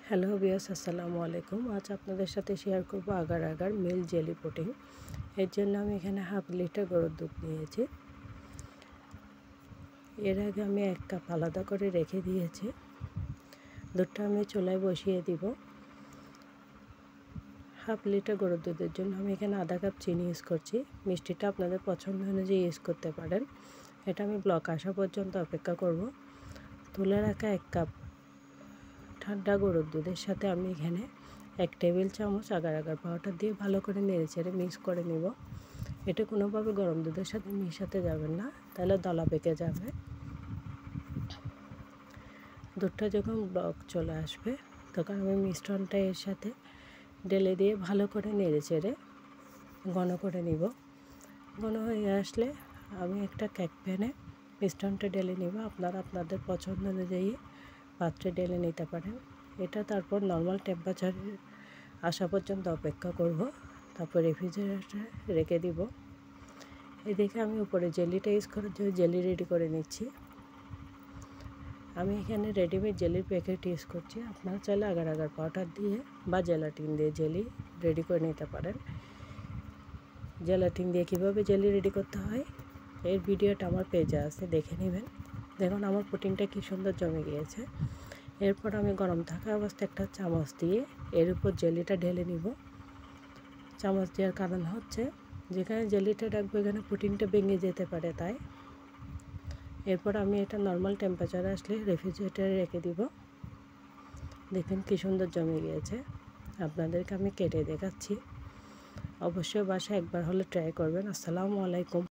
Hello viewers, আসসালামু আলাইকুম। আজ আপনাদের সাথে শেয়ার করব agar agar milk jelly pudding. এর জন্য আমি এখানে হাফ লিটার গরুর দুধ নিয়েছি। এর আগে আমি 1 কাপ আলাদা করে রেখে দিয়েছি। দুধটা আমি চুলায় বসিয়ে দিব। হাফ লিটার গরুর দুধের জন্য আমি এখানে আধা কাপ চিনি ইউজ করছি। মিষ্টিটা আপনাদের পছন্দ অনুযায়ী ইউজ করতে পারেন। এটা আমি ব্লক আসা পর্যন্ত অপেক্ষা করব। তুলে রাখা 1 কাপ ঠান্ডা গরুর দুধের সাথে আমি এখানে 1 টেবিল চামচ আগার আগার পাউডার দিয়ে ভালো করে নেড়েচেড়ে মিক্স করে নিব। এটা কোনোভাবে গরম দুধের সাথে মিশাতে যাবেন না, তাহলে দলা পেকে যাবে। দুধটা যখন ব্লক চলে আসবে তখন আমি মিশ্রণটা এর সাথে ঢেলে দিয়ে ভালো করে নেড়েচেড়ে ঘন করে নিব। ঘন হয়ে আসলে আমি একটা কেক প্যানে মিশ্রণটা ঢেলে নিব। আপনারা আপনাদের পছন্দ অনুযায়ী পাত্রে ঢেলে নিতে পারেন। এটা তারপর নর্মাল টেম্পারেচারে আসা পর্যন্ত অপেক্ষা করব। তারপর রেফ্রিজারেটরে রেখে দিব। এদিকে আমি উপরে জেলিটা ইউজ করার জন্য জেলি রেডি করে নিচ্ছি। আমি এখানে রেডিমেড জেলির প্যাকেট ইউজ করছি। আপনারা চাইলে আগার আগার পাউডার দিয়ে বা জেলাটিন দিয়ে জেলি রেডি করে নিতে পারেন। জেলাটিন দিয়ে কীভাবে জেলি রেডি করতে হয় এর ভিডিওটা আমার পেজে আছে, দেখে নেবেন। দেখুন আমার পুডিংটা কী সুন্দর জমে গিয়েছে। এরপর আমি গরম থাকা অবস্থায় একটা চামচ দিয়ে এর উপর জেলিটা ঢেলে নিব। চামচ দেওয়ার কারণ হচ্ছে যেখানে জেলিটা রাখবো এখানে পুডিংটা ভেঙে যেতে পারে, তাই। এরপর আমি এটা নর্মাল টেম্পারেচারে আসলে রেফ্রিজারেটরে রেখে দিব। দেখুন কী সুন্দর জমে গিয়েছে। আপনাদেরকে আমি কেটে দেখাচ্ছি। অবশ্যই বাসায় একবার হলে ট্রাই করবেন। আসসালামু আলাইকুম।